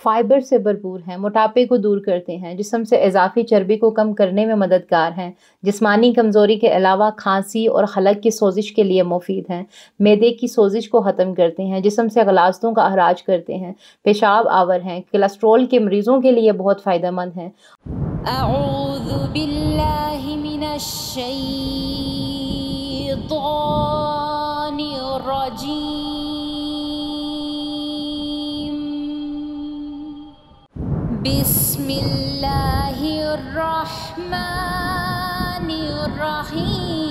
Fibre سے بھرپور ہیں، موٹاپے کو دور کرتے ہیں، جسم سے اضافی چربی کو کم کرنے میں مددگار ہیں، جسمانی کمزوری کے علاوہ کھانسی اور حلق کی سوزش کے لیے مفید ہیں، معدے کی سوزش کو ختم کرتے ہیں، جسم سے غلاظتوں کا اخراج کرتے ہیں، پیشاب آور ہیں، کولیسٹرول کے مریضوں کے لیے بہت فائدہ مند ہیں۔ اعوذ باللہ من الشیطان الرجیم، بسم اللہ الرحمن الرحیم۔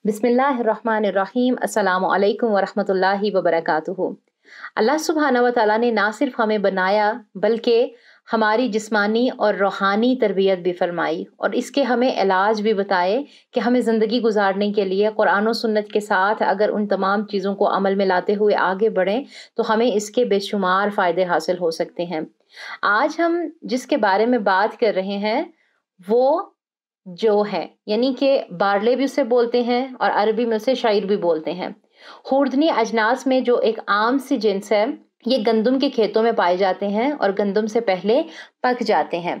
بسم اللہ الرحمن الرحیم۔ السلام علیکم ورحمۃ اللہ وبرکاتہ۔ اللہ سبحانہ و تعالیٰ نے نہ صرف ہمیں بنایا بلکہ ہماری جسمانی اور روحانی تربیت بھی فرمائی، اور اس کے ہمیں علاج بھی بتائے کہ ہمیں زندگی گزارنے کے لیے قرآن و سنت کے ساتھ اگر ان تمام چیزوں کو عمل میں لاتے ہوئے آگے بڑھیں تو ہمیں اس کے بے شمار فائدے حاصل ہو سکتے ہیں۔ آج ہم جس کے بارے میں بات کر رہے ہیں وہ جو ہے، یعنی کہ بارلے بھی اسے بولتے ہیں اور عربی میں اسے شعیر بھی بولتے ہیں۔ خوردنی اجناس میں جو ایک عام سی جنس ہے، یہ گندم کے کھیتوں میں پائے جاتے ہیں اور گندم سے پہلے پک جاتے ہیں۔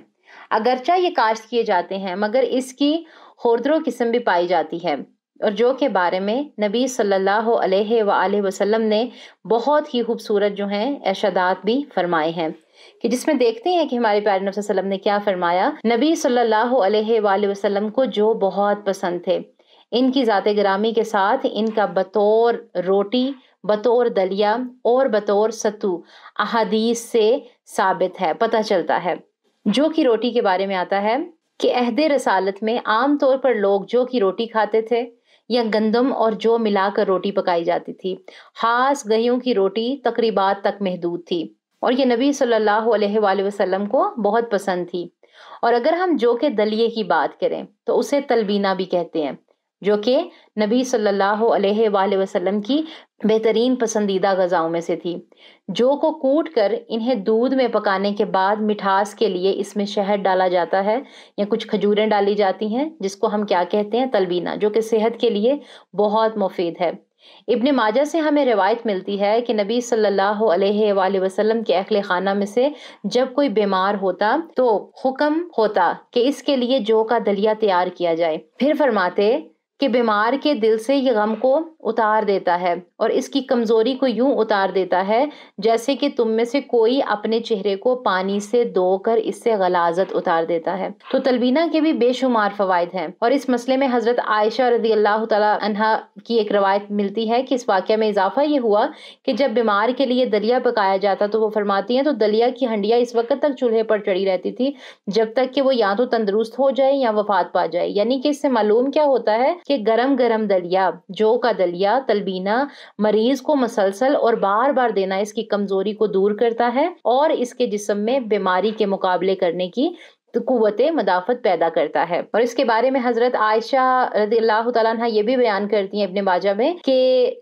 اگرچہ یہ کاشت کیے جاتے ہیں مگر اس کی خوردرو قسم بھی پائی جاتی ہے، اور جو کے بارے میں نبی صلی اللہ علیہ وآلہ وسلم نے بہت ہی خوبصورت جو ہیں ارشادات بھی فرمائے ہیں، کہ جس میں دیکھتے ہیں کہ ہمارے پیارے نبی صلی اللہ علیہ وسلم نے کیا فرمایا۔ نبی صلی اللہ علیہ وآلہ وسلم کو جو بہت پسند تھے، ان کی ذات گرامی کے ساتھ ان کا بطور روٹی، بطور دلیا اور بطور ستو احادیث سے ثابت ہے، پتہ چلتا ہے۔ جو کی روٹی کے بارے میں آتا ہے کہ عہد رسالت میں عام طور پر لوگ جو کی روٹی کھاتے تھے یا گندم اور جو ملا کر روٹی پکائی جاتی تھی۔ خاص گہیوں کی روٹی تقریبات تک محدود تھی، اور یہ نبی صلی اللہ علیہ وآلہ وسلم کو بہت پسند تھی۔ اور اگر ہم جو کے دلیے کی بات کریں تو اسے تلبینہ بھی کہتے ہیں، جو کہ نبی صلی اللہ علیہ وآلہ وسلم کی بہترین پسندیدہ غذاؤں میں سے تھی۔ جو کو کوٹ کر انہیں دودھ میں پکانے کے بعد مٹھاس کے لیے اس میں شہد ڈالا جاتا ہے یا کچھ کھجوریں ڈالی جاتی ہیں، جس کو ہم کیا کہتے ہیں، تلبینہ، جو کہ صحت کے لیے بہت مفید ہے۔ ابن ماجہ سے ہمیں روایت ملتی ہے کہ نبی صلی اللہ علیہ وآلہ وسلم کے اہل خانہ میں سے جب کوئی بیمار ہوتا تو حکم ہوتا کہ اس کے لیے جو کا دلیا تیار کیا جائے، پھر فرماتے کہ بیمار کے دل سے یہ غم کو اتار دیتا ہے اور اس کی کمزوری کو یوں اتار دیتا ہے جیسے کہ تم میں سے کوئی اپنے چہرے کو پانی سے دھو کر اس سے غلاظت اتار دیتا ہے۔ تو تلبینہ کے بھی بے شمار فوائد ہیں، اور اس مسئلے میں حضرت عائشہ رضی اللہ تعالی عنہا کی ایک روایت ملتی ہے کہ اس واقعہ میں اضافہ یہ ہوا کہ جب بیمار کے لیے دلیا پکایا جاتا تو وہ فرماتی ہیں تو دلیا کی ہنڈیاں اس وقت تک چولہے پر چڑھی رہتی تھی جب تک کہ وہ یا تو تندرست ہو جائے یا وفات پا جائے۔ یعنی کہ اس سے معلوم کیا ہوتا ہے کہ گرم گرم دلیا، جو کا دلیا، تلبینہ، مریض کو مسلسل اور بار بار دینا اس کی کمزوری کو دور کرتا ہے اور اس کے جسم میں بیماری کے مقابلے کرنے کی قوت مدافعت پیدا کرتا ہے۔ اور اس کے بارے میں حضرت عائشہ رضی اللہ تعالیٰ عنہ یہ بھی بیان کرتی ہیں ابن ماجہ میں کہ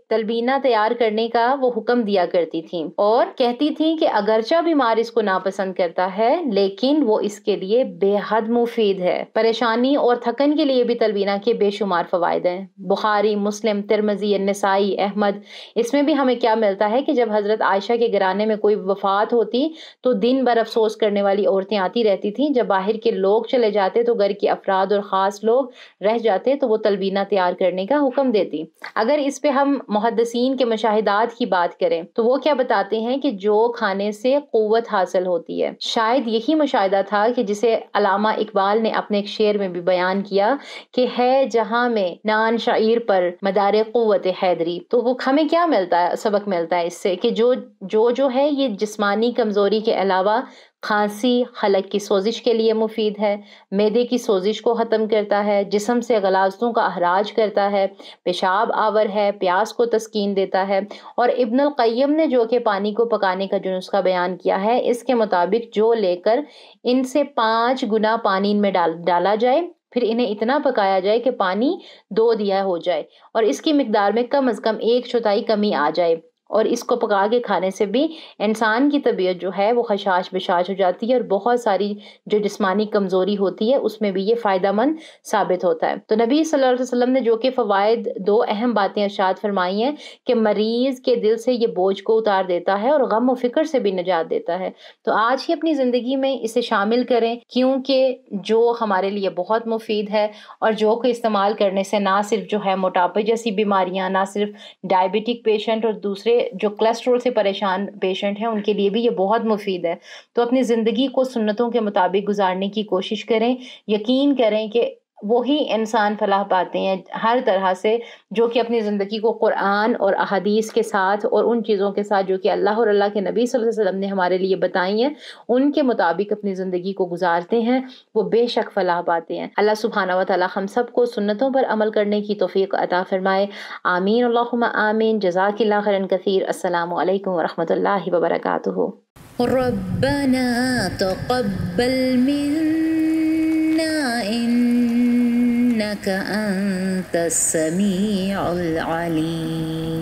تلبینہ تیار کرنے کا وہ حکم دیا کرتی تھیں اور کہتی تھیں کہ اگرچہ بیمار اس کو ناپسند کرتا ہے لیکن وہ اس کے لیے بے حد مفید ہے۔ پریشانی اور تھکن کے لیے بھی تلبینہ کے بے شمار فوائد ہیں۔ بخاری، مسلم، ترمذی، نسائی، احمد، اس میں بھی ہمیں کیا ملتا ہے کہ جب حضرت عائشہ کے گھرانے میں کوئی وفات ہوتی تو دن بھر افسوس کرنے والی عورتیں آتی رہتی تھیں، جب باہر کے لوگ چلے جاتے تو گھر کے افراد اور خاص لوگ رہ جاتے تو وہ تلبینہ تیار کرنے کا حکم دیتی۔ اگر اس پہ ہم محدثین کے مشاہدات کی بات کریں تو وہ کیا بتاتے ہیں کہ جو کھانے سے قوت حاصل ہوتی ہے، شاید یہی مشاہدہ تھا کہ جسے علامہ اقبال نے اپنے ایک شعر میں بھی بیان کیا کہ ہے جہاں میں نان شعیر پر مدار قوت حیدری۔ تو وہ ہمیں کیا ملتا ہے، سبق ملتا ہے اس سے کہ جو ہے یہ جسمانی کمزوری کے علاوہ کھانسی، حلق کی سوزش کے لیے مفید ہے، معدے کی سوزش کو ختم کرتا ہے، جسم سے غلاظتوں کا اخراج کرتا ہے، پیشاب آور ہے، پیاس کو تسکین دیتا ہے۔ اور ابن القیم نے جو کہ پانی کو پکانے کا جو نسخہ بیان کیا ہے، اس کے مطابق جو لے کر ان سے 5 گنا پانی ان میں ڈالا جائے، پھر انہیں اتنا پکایا جائے کہ پانی 2 دیا ہو جائے اور اس کی مقدار میں کم از کم 1/4 کمی آ جائے، اور اس کو پکا کے کھانے سے بھی انسان کی طبیعت جو ہے وہ خشاش بشاش ہو جاتی ہے، اور بہت ساری جو جسمانی کمزوری ہوتی ہے اس میں بھی یہ فائدہ مند ثابت ہوتا ہے۔ تو نبی صلی اللہ علیہ وسلم نے جو کہ فوائد 2 اہم باتیں ارشاد فرمائی ہیں کہ مریض کے دل سے یہ بوجھ کو اتار دیتا ہے اور غم و فکر سے بھی نجات دیتا ہے۔ تو آج ہی اپنی زندگی میں اسے شامل کریں، کیونکہ جو ہمارے لیے بہت مفید ہے، اور جو کہ استعمال کرنے سے نہ صرف جو ہے موٹاپے جیسی بیماریاں، نہ صرف ڈائبٹک پیشنٹ اور دوسرے جو کولیسٹرول سے پریشان پیشنٹ ہیں ان کے لیے بھی یہ بہت مفید ہے۔ تو اپنی زندگی کو سنتوں کے مطابق گزارنے کی کوشش کریں، یقین کریں کہ وہی انسان فلاح پاتے ہیں ہر طرح سے جو کہ اپنی زندگی کو قرآن اور احادیث کے ساتھ اور ان چیزوں کے ساتھ جو کہ اللہ اور اللہ کے نبی صلی اللہ علیہ وسلم نے ہمارے لیے بتائی ہیں ان کے مطابق اپنی زندگی کو گزارتے ہیں، وہ بے شک فلاح پاتے ہیں۔ اللہ سبحانہ و تعالی ہم سب کو سنتوں پر عمل کرنے کی توفیق عطا فرمائے، آمین اللہم آمین۔ جزاک اللہ خیرا کثیر۔ السلام علیکم ورحمۃ اللہ وبرکاتہ۔ ربنا تقبل منا إنك أنت السميع العليم